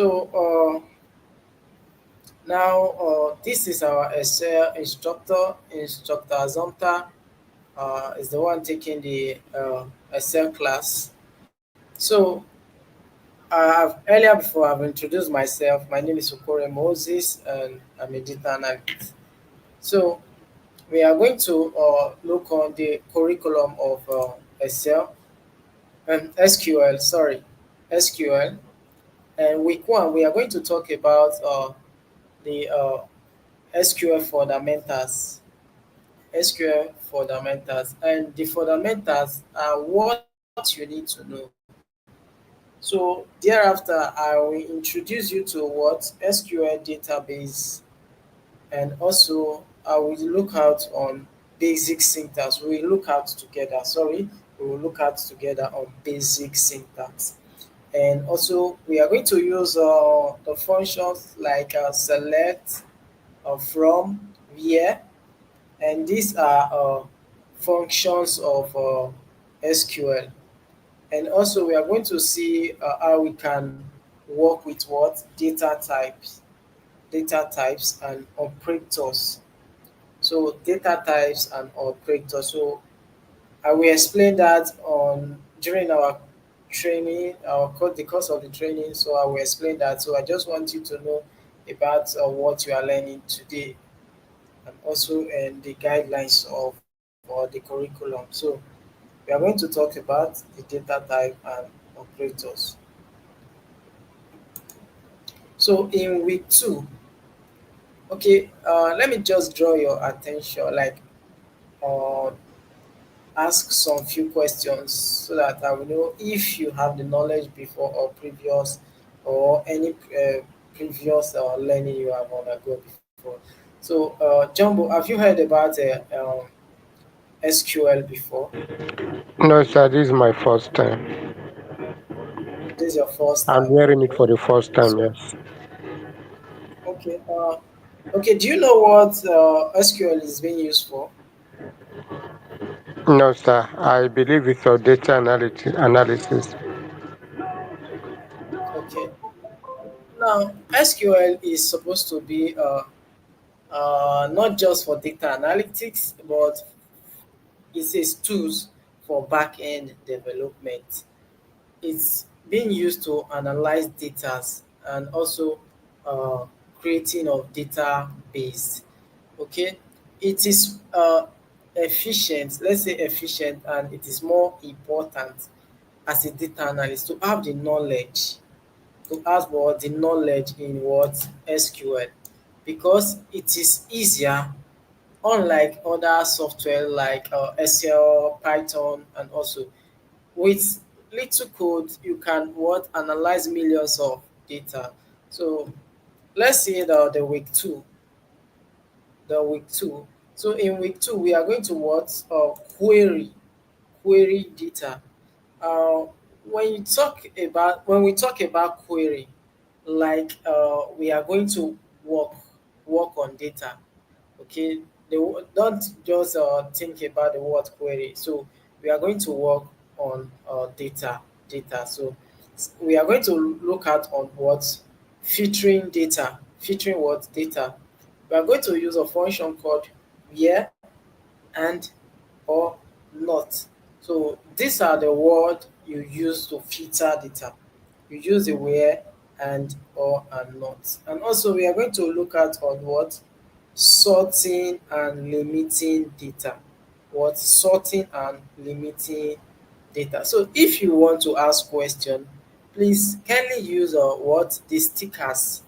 So now this is our Excel instructor. Instructor Azonta is the one taking the Excel class. So earlier before I've introduced myself. My name is Okore Moses, and I'm a data analyst. So we are going to look on the curriculum of Excel and SQL. Sorry, SQL. And week one, we are going to talk about the SQL fundamentals. SQL fundamentals, and the fundamentals are what you need to know. So thereafter, I will introduce you to what SQL database, and also I will look out on basic syntax. We will look out together. Sorry, we will look out together on basic syntax. And also we are going to use the functions like select, from, where, and these are functions of SQL. And also we are going to see how we can work with what data types and operators. So data types and operators. So I will explain that on during our training, the course of the training. So I will explain that. So I just want you to know about what you are learning today, and also the guidelines of the curriculum. So we are going to talk about the data type and operators. So in week two, okay, let me just draw your attention, like uh, ask some few questions so that I will know if you have the knowledge before or previous, or any previous learning you have undergone before. So, Jumbo, have you heard about SQL before? No, sir, this is my first time. This is your first I'm time. hearing it Okay. for the first time, So, yes. okay. Okay. Do you know what SQL is being used for? No, sir, I believe it's for data analysis. Okay. Now, SQL is supposed to be not just for data analytics, but it says tools for back-end development. It's being used to analyze data and also uh, creating of database. Okay, it is efficient. Let's say efficient, and it is more important as a data analyst to have the knowledge, to ask for the knowledge in what SQL, because it is easier, unlike other software like Excel, Python, and also with little code you can what analyze millions of data. So let's see the week two, the week two. So in week two we are going to what query data. Uh, when we talk about query, like we are going to work on data. Okay, don't just think about the word query. So we are going to work on data. So we are going to look at on what filtering data, filtering what data. We are going to use a function called where and or not. So these are the words you use to filter data. You use the where and or and not. And also we are going to look at on what sorting and limiting data. What sorting and limiting data. So if you want to ask question, please kindly use what the stickers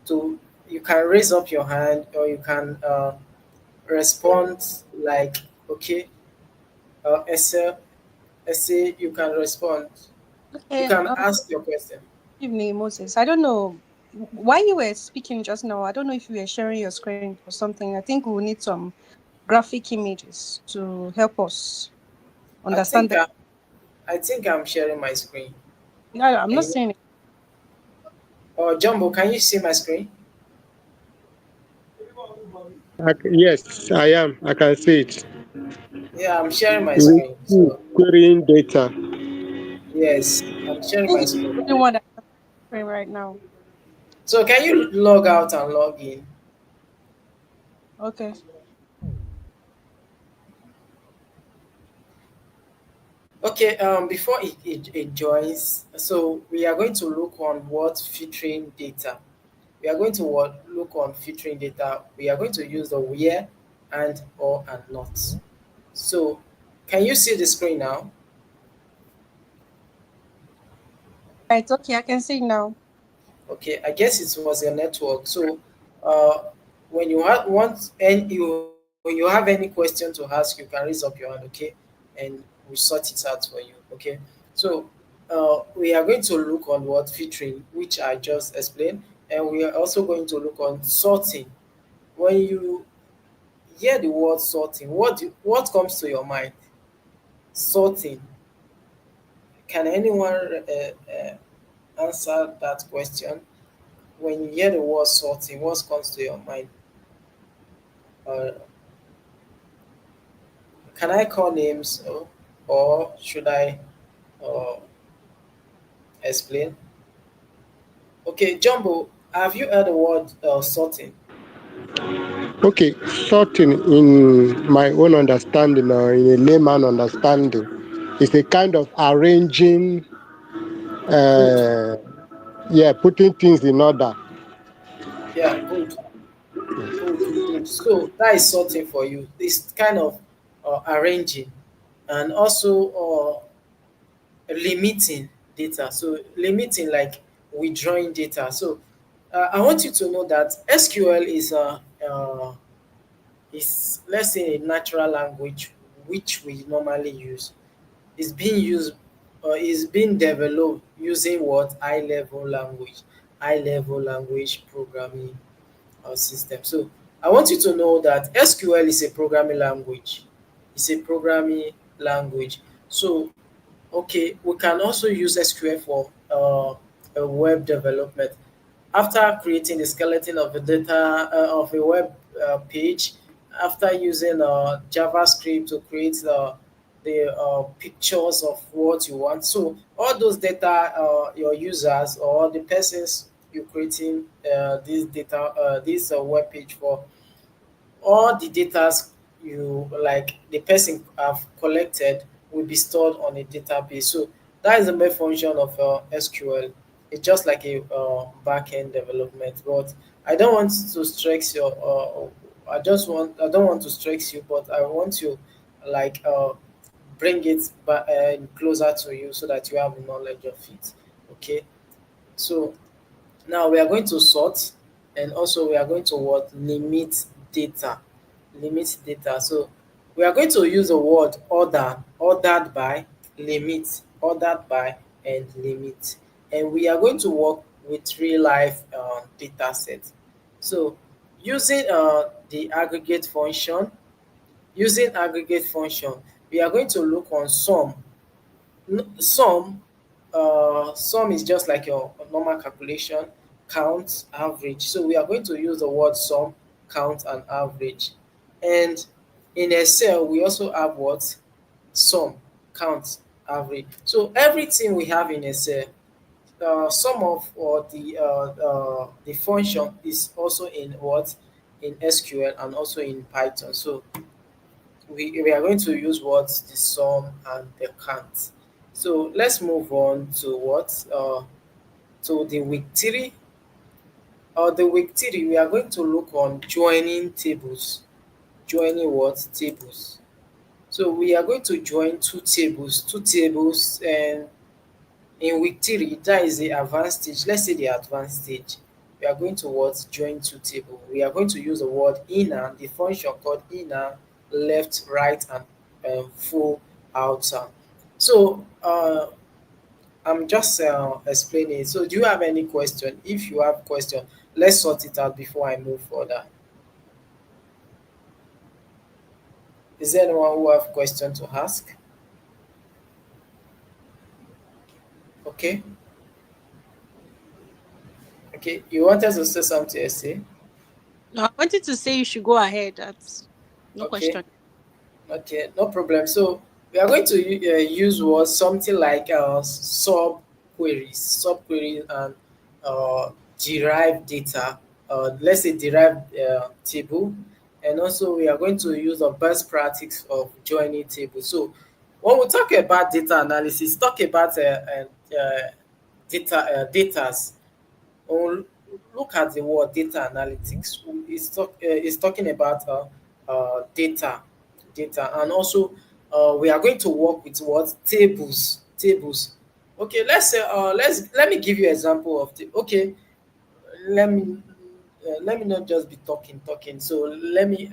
to, you can raise up your hand or you can respond like okay, essay, you can respond. You Okay, can ask your question. evening, Moses. I don't know why you were speaking just now. I don't know if you were sharing your screen or something. I think we will need some graphic images to help us I understand think that. I, I think I'm sharing my screen. No, I'm Can not you? saying it. Oh, Jumbo, can you see my screen? Yes, I am. I can see it. Yeah, I'm sharing my Week screen. two, So querying data. yes, I'm sharing I my think screen. it's the only one that's on the screen right now. So can you log out and log in? Okay. Okay, before it joins, so we are going to look on what filtering data. We are going to look on filtering data. We are going to use the where and or and not. So can you see the screen now? Right. Okay, I can see now. Okay, I guess it was your network. So uh, when you want and you when you have any question to ask, you can raise up your hand, okay, and we sort it out for you, okay. So we are going to look on what filtering, which I just explained, and we are also going to look on sorting. When you hear the word sorting, what comes to your mind? Sorting. Can anyone answer that question? When you hear the word sorting, what comes to your mind? Uh, can I call names, or should I uh, explain? Okay, Jumbo, have you heard the word sorting? Okay, sorting in my own understanding or in a layman understanding is a kind of arranging, Good. uh, yeah, putting things in order. Yeah, good. Good, good. So that is sorting for you. It's kind of arranging and also limiting data. So limiting like withdrawing data. So I want you to know that SQL is, let's say, a natural language which we normally use. Is being used is being developed using what high level language programming system. So I want you to know that SQL is a programming language. It's a programming language. So okay, we can also use SQL for a web development. After creating the skeleton of a data of a web page, after using JavaScript to create the pictures of what you want. So all those data, your users or the persons you're creating this data, this web page for, all the data you like the person have collected will be stored on a database. So that is the main function of SQL. It's just like a back-end development. But I don't want to stress your. I don't want to stress you, but I want to like bring it back closer to you so that you have knowledge of it. Okay. So now we are going to sort, and also we are going to what limit data. Limit data. So we are going to use the word order, ordered by, limit, ordered by, and limit. And we are going to work with real life data set. So using the aggregate function, we are going to look on sum. Sum is just like your normal calculation, count, average. So we are going to use the word sum, count, and average. And in Excel, we also have what? Sum, count, average. So everything we have in Excel, some of or the function is also in what? In SQL and also in Python. So we are going to use what? The sum and the count. So let's move on to what? To the week three. The week three, we are going to look on joining tables. Joining what? Tables. So we are going to join two tables, and in week three, that is the advanced stage. Let's say the advanced stage. We are going to what? Join two tables. We are going to use the word inner, the function called inner, left, right, and full outer. So I'm just explaining. So do you have any question? If you have question, let's sort it out before I move further. Is there anyone who have question to ask? Okay. Okay. You wanted to say something, Essay? No, I wanted to say you should go ahead. That's no Okay. question. Okay. No problem. So we are going to use what something like sub queries and derived data, let's say derived table, and also we are going to use the best practice of joining tables. So when we talk about data analysis, talk about datas. When we look at the word data analytics, it's talking about data, and also we are going to work with what tables. Okay, let's say let me give you example of the okay let me let me not just be talking. So let me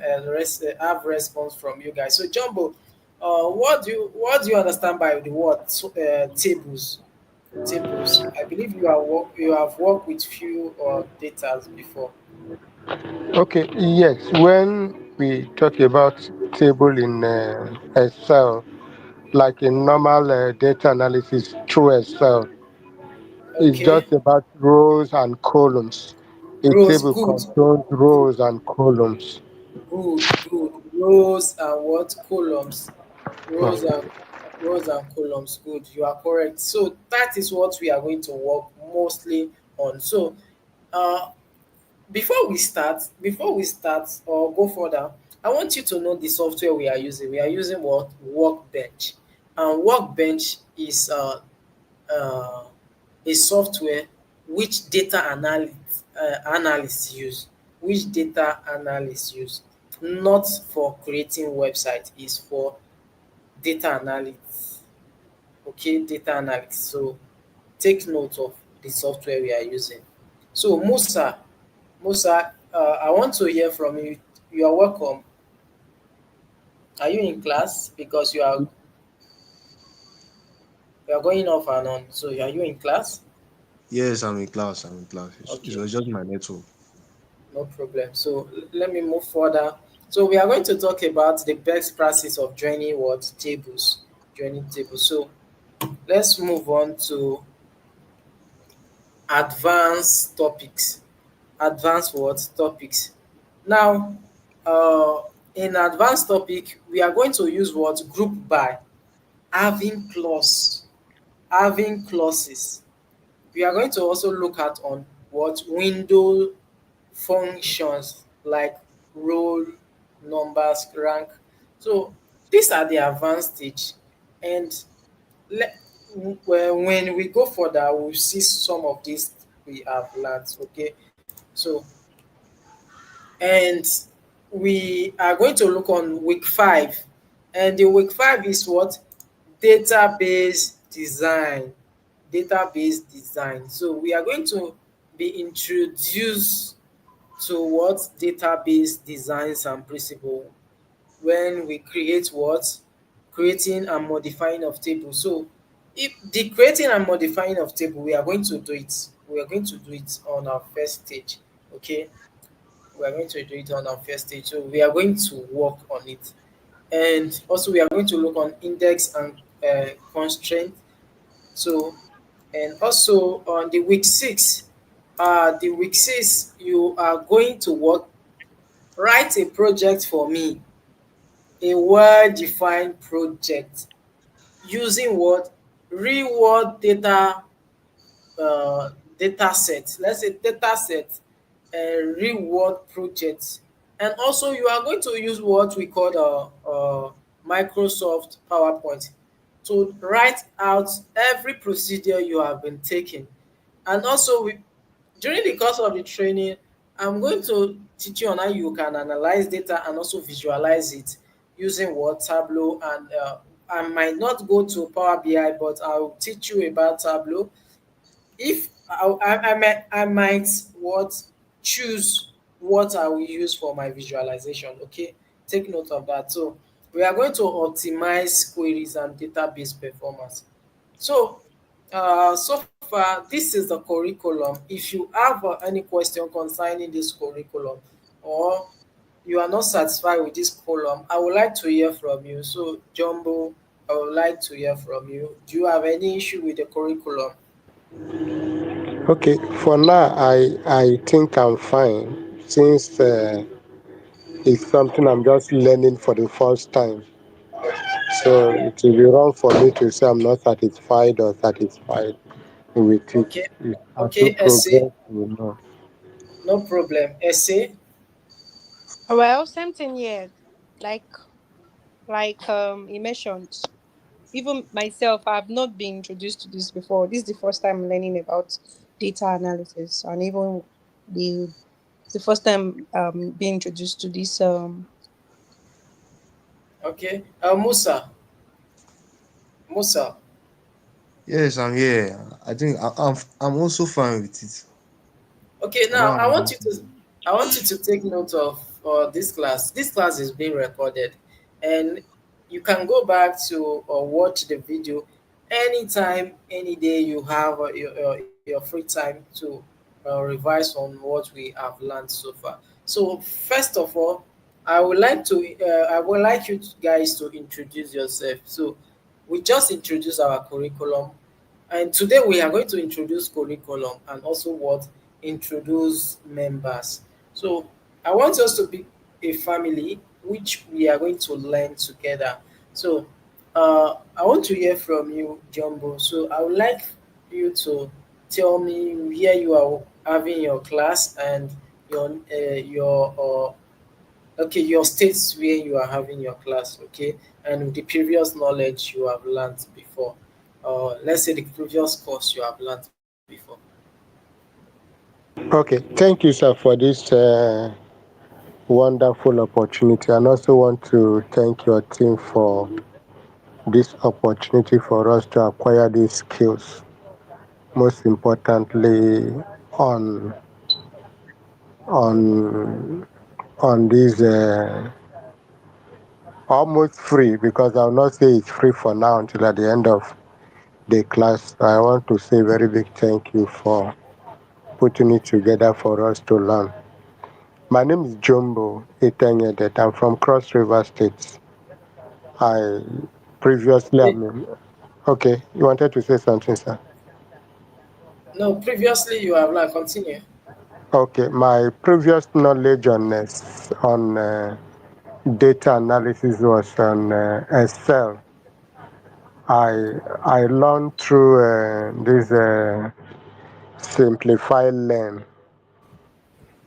have response from you guys. So Jumbo, what do you understand by the word tables? Tables. I believe you have worked with few data before. Okay, yes. When we talk about table in Excel, like in normal data analysis through Excel, it's Okay. just about rows and columns. A Rows, table good, contains rows and columns. good. Rows and what columns? Rows Okay. and columns. Good. You are correct. So that is what we are going to work mostly on. So uh before we start or go further, I want you to know the software we are using. We are using what? Workbench. And Workbench is uh, a software which analysts use. Which data analysts use, not for creating website, is for data analytics. Okay, data analytics. So take note of the software we are using. So Musa, I want to hear from you. You are welcome. Are you in class? Because you are going off and on. So are you in class? Yes, I'm in class. I'm in class. It Okay, was just my network. no problem. So let me move further. So we are going to talk about the best practice of joining what tables, joining tables. So let's move on to advanced topics. Advanced what topics? Now, uh, in advanced topic, we are going to use what group by having clause, having clauses. We are going to also look at on what window functions like roll, numbers, rank. So these are the advanced stage, and le- when we go further, we'll see some of these we have learned. Okay, so and we are going to look on week 5, and the week 5 is what? Database design. Database design. So we are going to be introduced to what database designs and principle when we create what? Creating and modifying of table. So if the creating and modifying of table, we are going to do it. We are going to do it on our first stage. Okay, we are going to do it on our first stage. So we are going to work on it. And also we are going to look on index and constraint. So and also on the week 6 you are going to work, write a project for me, a well-defined project using what? Real world uh, data set. Let's say data set, real world project. And also you are going to use what we call Microsoft PowerPoint to write out every procedure you have been taking. And also during the course of the training, I'm going to teach you on how you can analyze data and also visualize it using what? Tableau. And I might not go to Power BI, but I'll teach you about Tableau. If I might what? Choose what I will use for my visualization. Okay, take note of that. So we are going to optimize queries and database performance. So so far this is the curriculum. If you have any question concerning this curriculum, or you are not satisfied with this column, I would like to hear from you. So Jumbo, I would like to hear from you. Do you have any issue with the curriculum? Okay, for now, I think I'm fine since it's something I'm just learning for the first time. So it will be wrong for me to say I'm not satisfied or satisfied. with it. Okay, As we okay, essay, progress, we know. no problem. Essay, Well, same thing here. Like you mentioned, even myself, I've not been introduced to this before. This is the first time learning about data analysis, and even the the first time being introduced to this. okay. Musa. Yes, I'm here. I think I'm also fine with it. Okay, I now don't have any issue. I want you to take note of this class. This class is being recorded, and you can go back to or watch the video anytime, any day you have your free time to revise on what we have learned so far. So first of all, I would like you guys to introduce yourself. So we just introduced our curriculum, and today we are going to introduce curriculum and also what introduce members. So I want us to be a family which we are going to learn together. So I want to hear from you, Jumbo. So I would like you to tell me where you are having your class and your okay, your states where you are having your class, okay, and the previous knowledge you have learned before. Let's say the previous course you have learned before. Okay, thank you, sir, for this wonderful opportunity, and also want to thank your team for this opportunity for us to acquire these skills. Most importantly, on on on this almost free, because I'll not say it's free for now until at the end of the class. I want to say very big thank you for putting it together for us to learn. My name is Jumbo Etenyedet. I'm from Cross River State. I previously, I Okay. mean, okay, you wanted to say something, sir? No, previously you have learned. Continue. Okay, my previous knowledge on data analysis was on Excel. I learned through this Simplify Learn,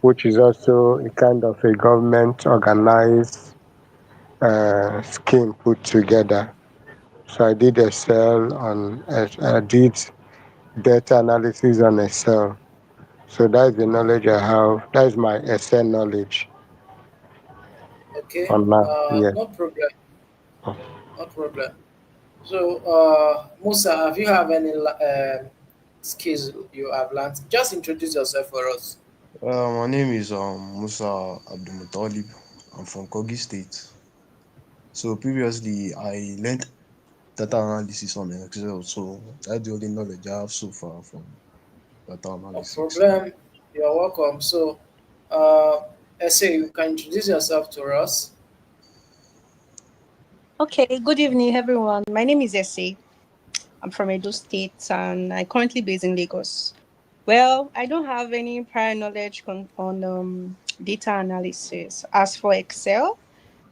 which is also a kind of a government organized scheme put together. So I did Excel I did data analysis on Excel. So that's the knowledge I have. That is my Excel knowledge Okay. on that. Yes. No problem. No problem. So, Musa, have you have any skills you have learned? Just introduce yourself for us. My name is Musa Abdulmutalib. I'm from Kogi State. So previously I learned data analysis on Excel, so that's the only knowledge I have so far from data No analysis. problem. You're welcome. So, uh, Essay, you can introduce yourself to us. Okay, good evening, everyone. My name is Essie. I'm from Edo State, and I currently based in Lagos. Well, I don't have any prior knowledge on data analysis. As for Excel,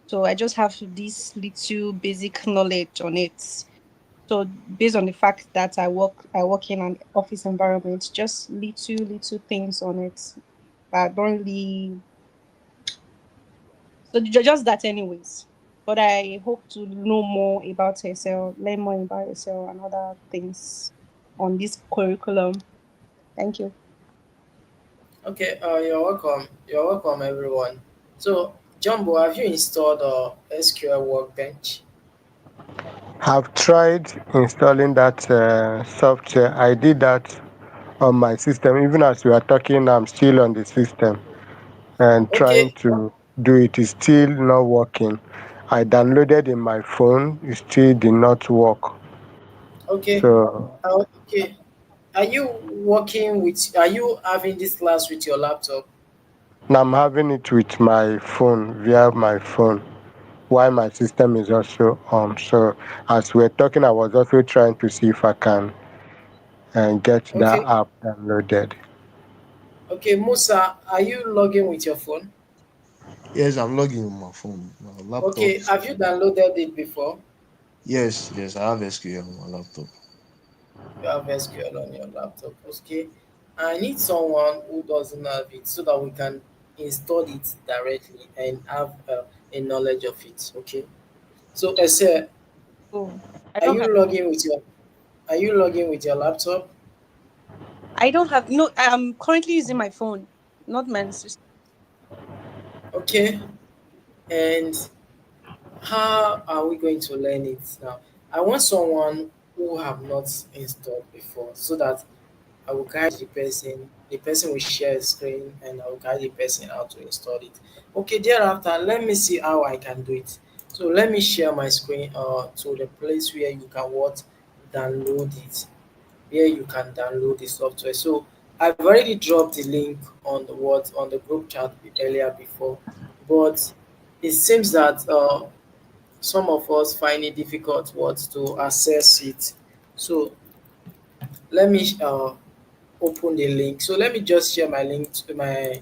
so I just have this little basic knowledge on it. So based on the fact that I work in an office environment, just little things on it. I don't really so just that anyways. But I hope to know more about Excel, learn more about Excel and other things on this curriculum. Thank you. Okay. You're welcome. You're welcome, everyone. So, Jumbo, have you installed SQL Workbench? Have tried installing that software. I did that on my system. Even as we are talking, I'm still on the system and trying Okay. to do it. Is still not working. I downloaded in my phone. It still did not work. Okay. So Okay. Are you working with? Are you having this class with your laptop? now I'm having it with my phone, via my phone, while my system is also on. So as we're talking, I was also trying to see if I can get that Okay. app downloaded. Okay, Musa, are you logging with your phone? Yes, I'm logging on my phone. My laptop Okay, is have you on. downloaded it before? Yes, I have SQL on my laptop. You have SQL on your laptop. Okay. I need someone who doesn't have it so that we can install it directly and have a knowledge of it. Okay. So, Ese, Oh, I are don't you have. logging with your are you logging with your laptop? I don't have. No, I'm currently using my phone, not my system. Okay. And how are we going to learn it now? I want someone who have not installed before so that I will guide the person will share a screen and I will guide the person how to install it. Okay, thereafter, let me see how I can do it. So let me share my screen to the place where you can what download it, where you can download the software. So I've already dropped the link on the what on the group chat earlier before, but it seems that some of us find it difficult what to access it. So let me open the link. So let me just share my link to my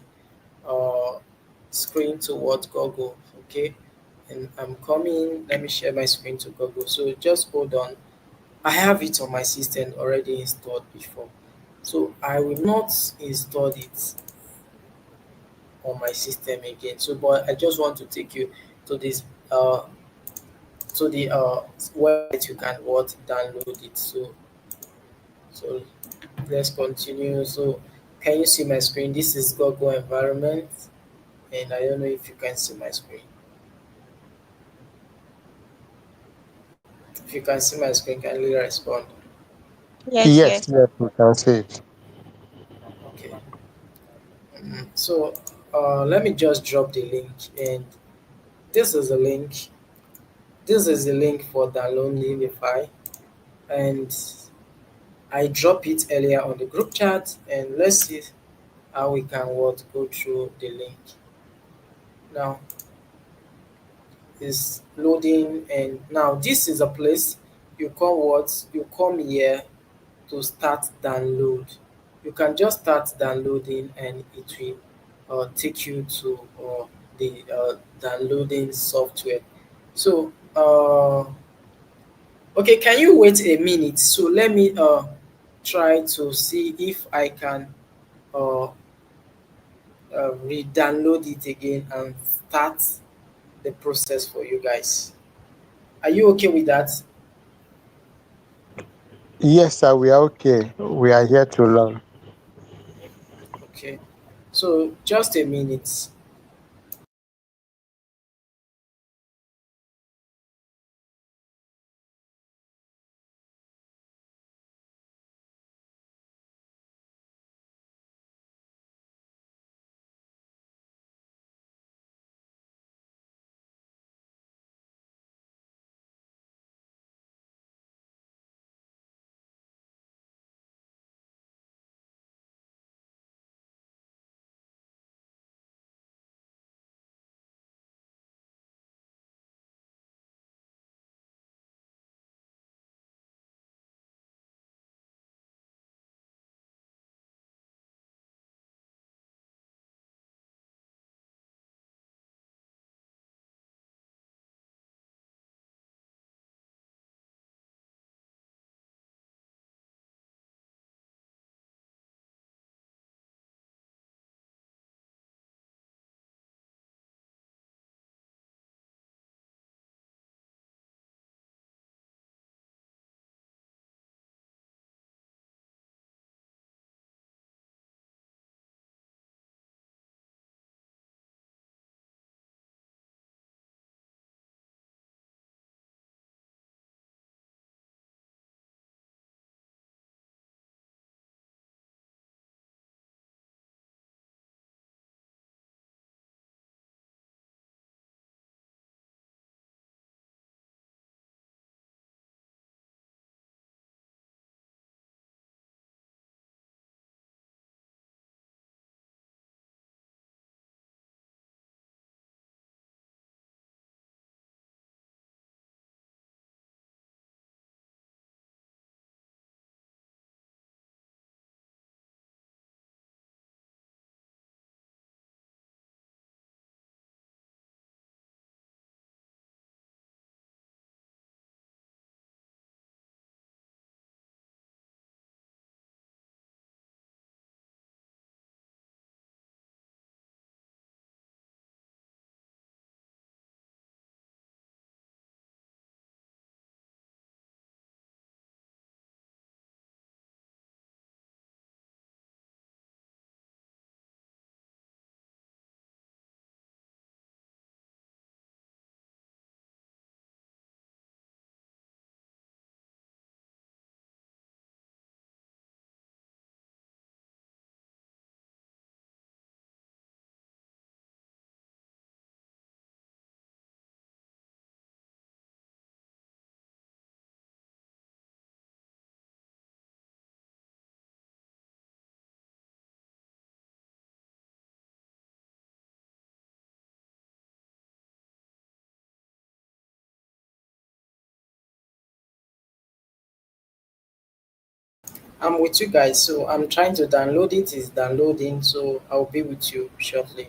uh, screen to what Google. Okay, and I'm coming. Let me share my screen to Google. So just hold on. I have it on my system already installed before. So I will not install it on my system again. So, but I just want to take you to this to the website you can what download it. So let's continue. So can you see my screen? This is Google environment, and I don't know if you can see my screen. If you can see my screen, kindly respond. Yes, Yes, yes. yes, we can see it. Okay. So let me just drop the link, and this is the link. This is the link for downloading the file, and I dropped it earlier on the group chat. And let's see how we can what go through the link. Now is loading, and now this is a place you come what you come here to start download. You can just start downloading and it will take you to the downloading software. So okay, can you wait a minute? So let me try to see if I can uh, re-download it again and start the process for you guys. Are you okay with that? Yes, sir, we are okay. We are here to learn. Okay. So just a minute. I'm with you guys, so I'm trying to download it. It's downloading, so I'll be with you shortly.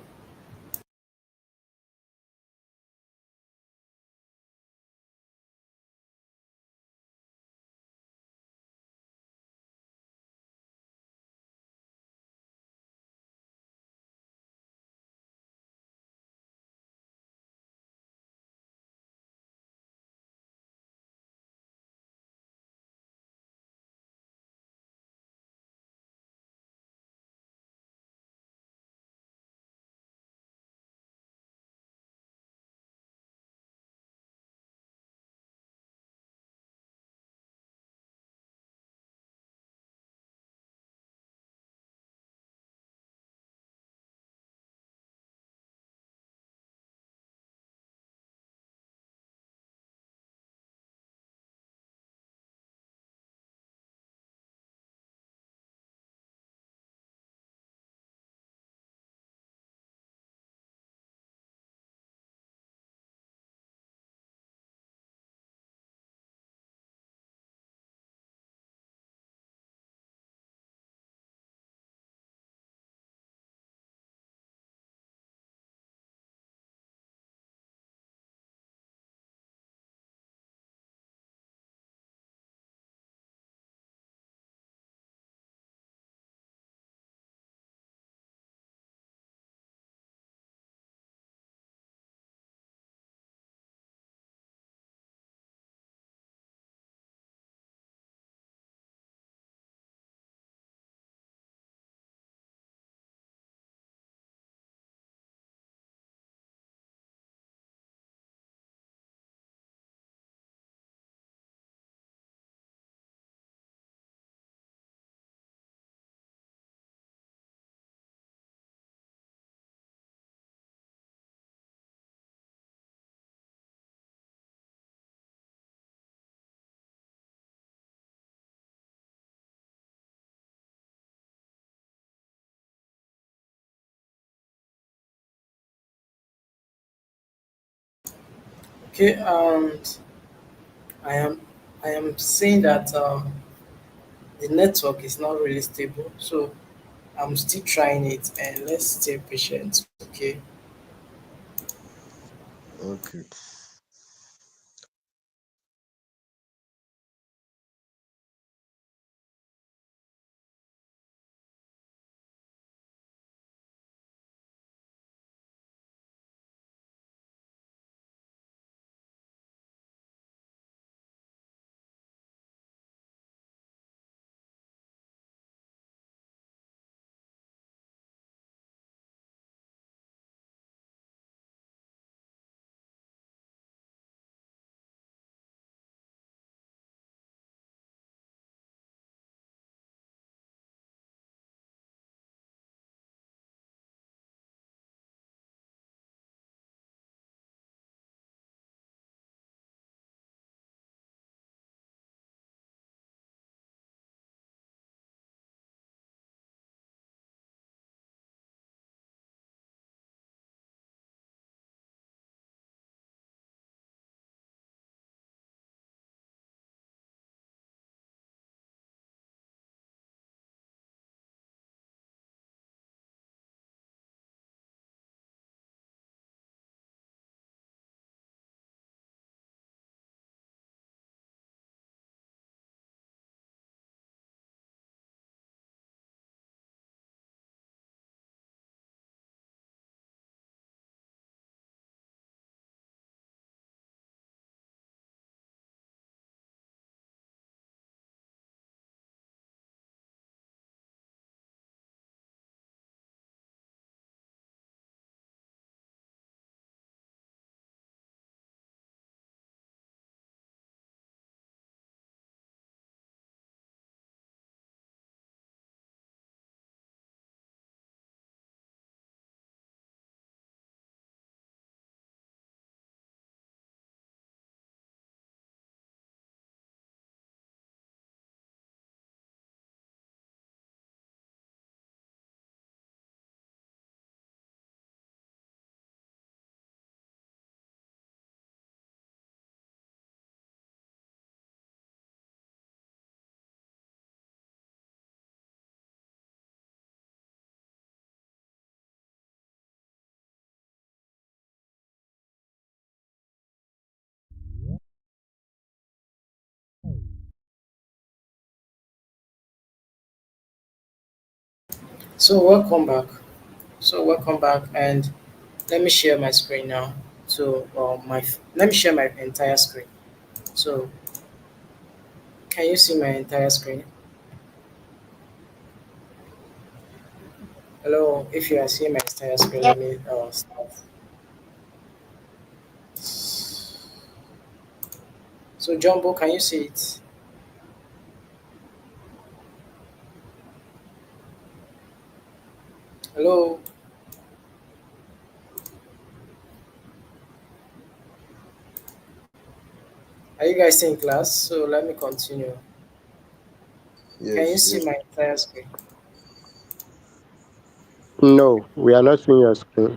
Okay, and I am I am saying that the network is not really stable, so I'm still trying it, and let's stay patient. Okay. Okay. So welcome back. So welcome back, and let me share my screen now. So let me share my entire screen. So can you see my entire screen? Hello, if you are seeing my entire screen, let me start. So Jumbo, can you see it? Hello, are you guys in class? So let me continue. Can you Yes, see yes. my entire screen? No, we are not seeing your screen.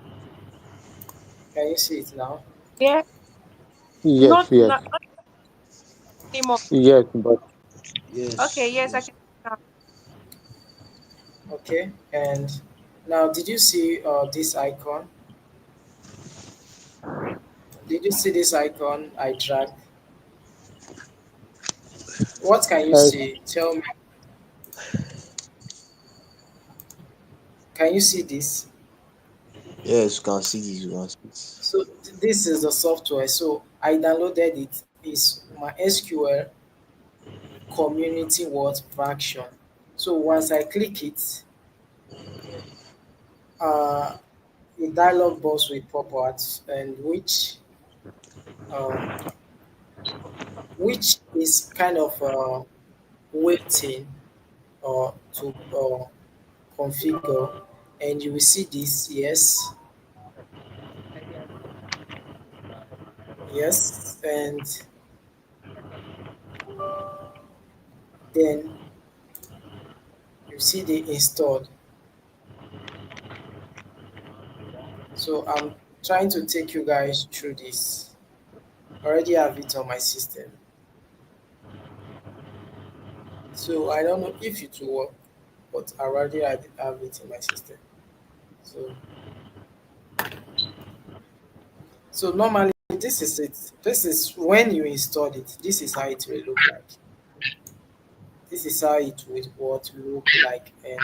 Can you see it now? Yeah, Yes, not yes, not anymore. yes, but Okay, Yes, yes, I yes. can now. Okay, and now did you see this icon? Did you see this icon I dragged? What can you uh, see? Tell me. Can you see this? Yes, you can see this, you can see it. So this is the software. So I downloaded it. It's my SQL community word version. So once I click it, uh, a dialog box will pop out, and uh, which is kind of waiting to configure, and you will see this. Yes, yes, and then you see the installed. So I'm trying to take you guys through this. I already have it on my system. So I don't know if it will work, but I already have it in my system. So so normally this is it. This is when you install it. This is how it will look like. This is how it will what look like in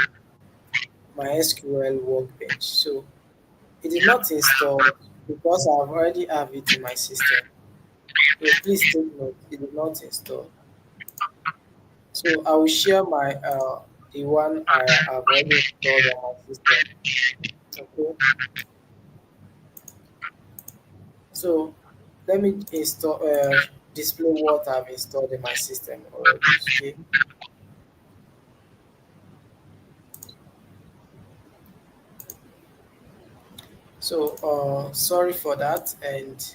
my SQL workbench. So it did not install because I already have it in my system. So please take note, it did not install. So I will share my the one I have already installed on my system. Okay. So let me install display what I've installed in my system already. Okay. So sorry for that, and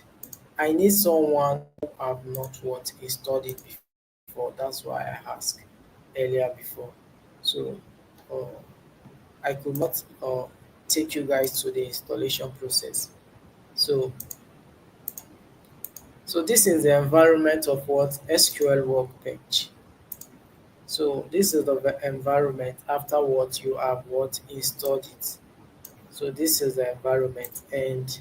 I need someone who have not what installed it before. That's why I asked earlier before. So uh, I could not take you guys to the installation process. So so this is the environment of what SQL Workbench. So this is the environment after what you have what installed it. So this is the environment, and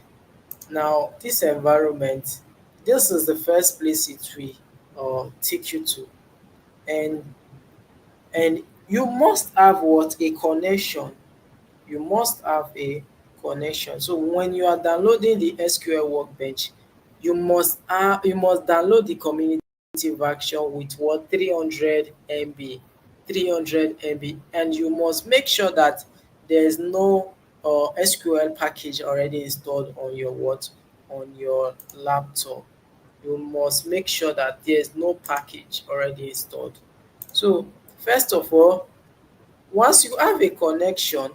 now this environment, this is the first place it will take you to, and and you must have what a connection. You must have a connection. So when you are downloading the SQL Workbench, you must download the community version with what 300 MB, 300 MB, and you must make sure that there is no SQL package already installed on your what on your laptop. You must make sure that there is no package already installed. So first of all, once you have a connection,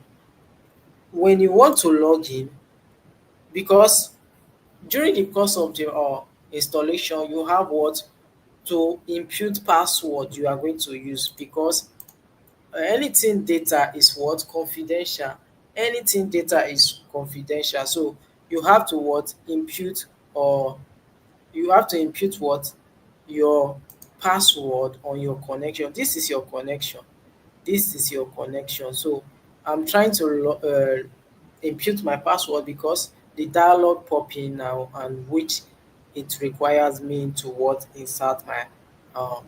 when you want to log in, because during the course of the installation you have what to input password you are going to use, because anything data is what confidential. Anything data is confidential, so you have to what input, or you have to input what your password on your connection. This is your connection. This is your connection. So I'm trying to input my password because the dialog pop in now, and which it requires me to what insert my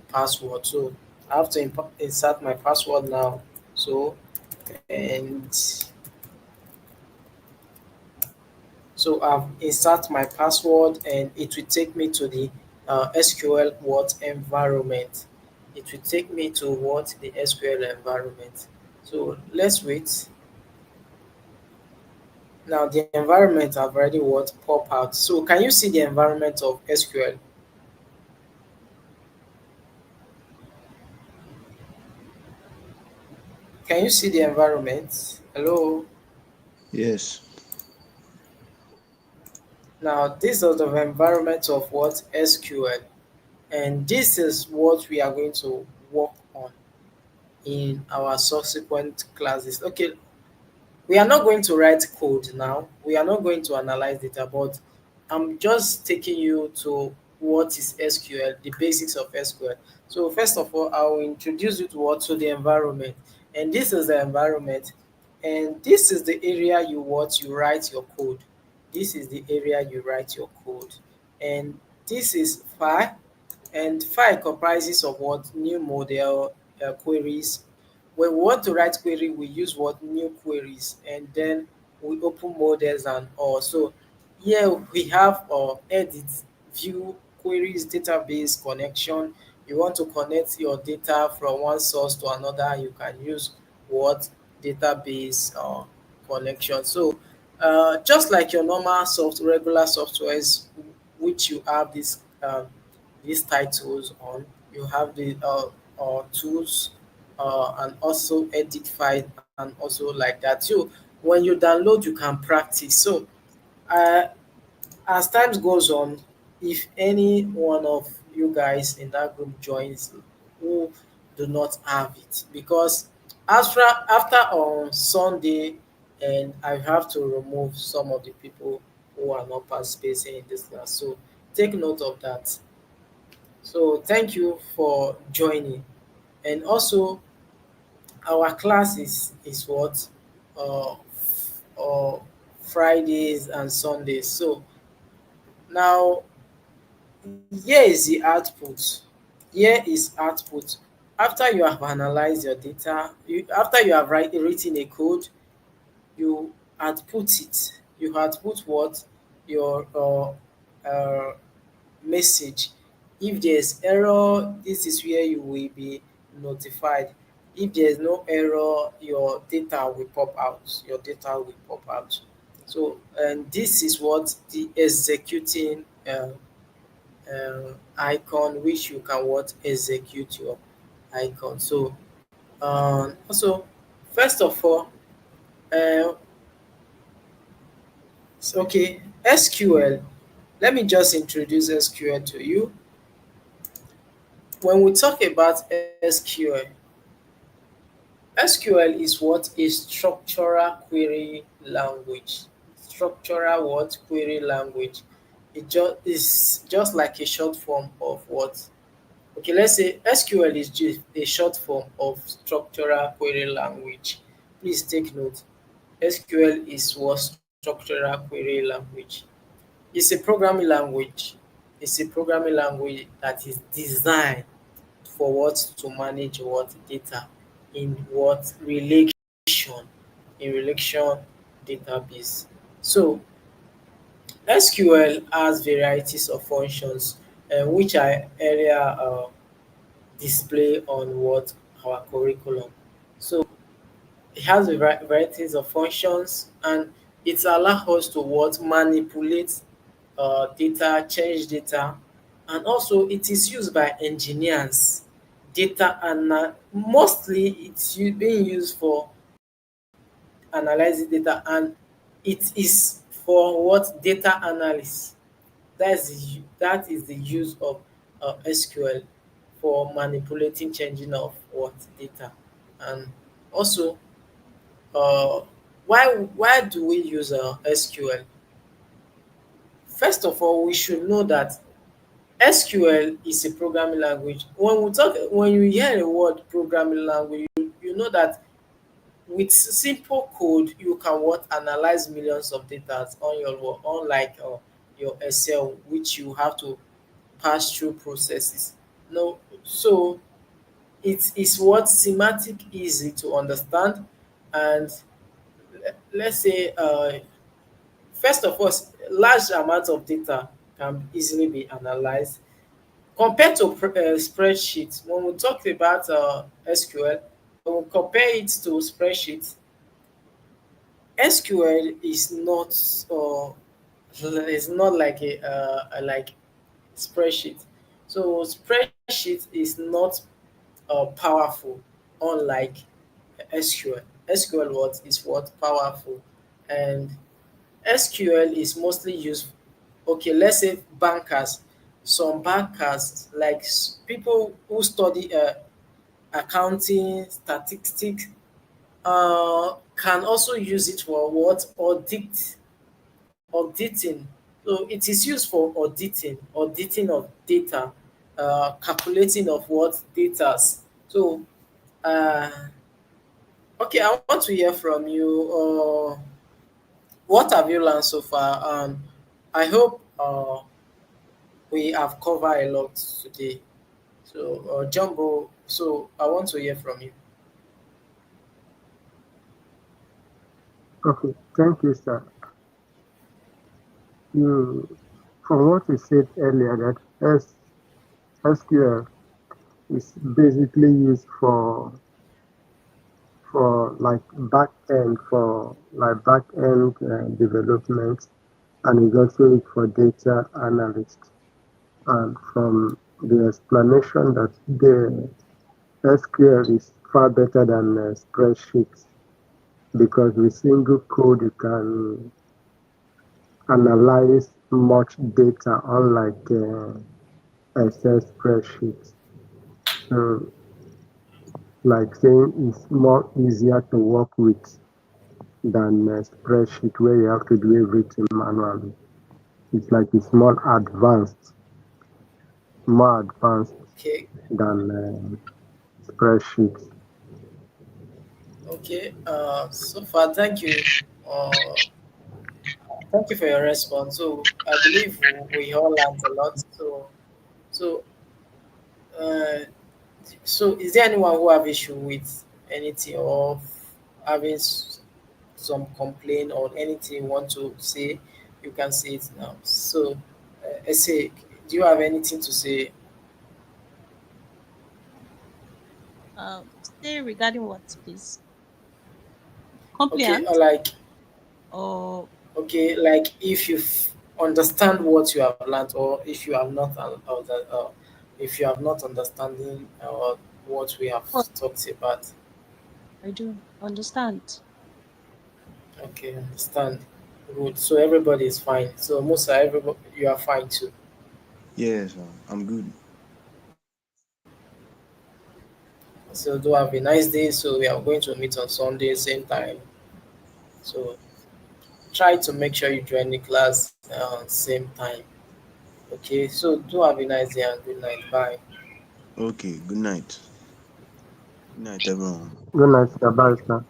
password. So I have to insert my password now. So and so I've insert my password and it will take me to the SQL what environment. It will take me to what the SQL environment. So let's wait. Now the environment have already what pop out. So can you see the environment of SQL? Can you see the environment? Hello. Yes. Now this is the environment of what SQL, and this is what we are going to work on in our subsequent classes. Okay, we are not going to write code now. We are not going to analyze data, but I'm just taking you to what is SQL, the basics of SQL. So first of all, I will introduce you to what to the environment, and this is the environment, and this is the area you write your code. This is the area you write your code, and this is file, and file comprises of what new model queries. When we want to write query, we use what new queries, and then we open models and all. So here we have edit, view, queries, database connection. You want to connect your data from one source to another, you can use what database connection. So just like your normal regular softwares, which you have these titles on, you have the tools and also edit file and also like that. So when you download, you can practice. So uh, as times goes on, if any one of you guys in that group joins who do not have it, because after on Sunday, and I have to remove some of the people who are not participating in this class. So take note of that. So thank you for joining. And also our class is what uh, Fridays and Sundays. So now here is the output. Here is output. After you have analyzed your data, after you have written a code, you output it. You output what your message. If there's error, this is where you will be notified. If there's no error, your data will pop out. Your data will pop out. So, and this is what the executing icon, which you can what execute your icon. So, also, first of all, uh, okay, SQL. Let me just introduce SQL to you. When we talk about SQL is what a structural query language. Structural what query language. It just is just like a short form of what. Okay, let's say SQL is just a short form of structural query language. Please take note. SQL is what structural query language. It's a programming language. It's a programming language that is designed for what to manage what data in what relation database. So SQL has varieties of functions which I earlier display on what our curriculum. So it has varieties of functions, and it allows us to what manipulate data, change data, and also it is used by engineers. Data and mostly being used for analyzing data, and it is for what data analysis. That is the use of SQL for manipulating, changing of what data, and also uh, why do we use SQL? First of all, we should know that SQL is a programming language. When you hear the word programming language, you know that with simple code you can what analyze millions of data on your work, unlike your Excel, which you have to pass through processes. No, so it is what semantic easy to understand, And let's say, first of all, large amounts of data can easily be analyzed compared to spreadsheets. When we talk about SQL, when we compare it to spreadsheets, SQL is not like like spreadsheet. So spreadsheet is not powerful, unlike SQL. SQL what powerful, and SQL is mostly used. Okay, let's say bankers. Some bankers, like people who study accounting, statistics, can also use it for what auditing. So it is used for auditing of data, calculating of what data. So uh, okay, I want to hear from you. What have you learned so far? I hope we have covered a lot today. So, Jumbo, so I want to hear from you. Okay, thank you, sir. You, from what you said earlier, that SQL is basically used for like back end for like back end development, and is also used for data analyst. And from the explanation that the SQL is far better than spreadsheets, because with single code you can analyze much data, unlike Excel spreadsheets. So, like saying it's more easier to work with than a spreadsheet where you have to do everything manually. It's like it's more advanced Okay, than spreadsheets. okay. So far, thank you for your response. So I believe we all learned a lot. So, uh, so is there anyone who have issue with anything, or having some complaint or anything you want to say? You can say it now. So, say, do you have anything to say? Say regarding what, please? Okay, Compliant like, or okay, like if you understand what you have learned, or if you have not if you have not understanding what we have what? talked about. I do understand. Okay, understand. Good. So everybody is fine. So Musa, everybody, you are fine too. Yes, I'm good. So do have a nice day. So we are going to meet on Sunday same time. So try to make sure you join the class same time. Okay. So do have a nice day and good night. Bye. Okay, good night. Good night, everyone. Good night, sir. Bye, sir.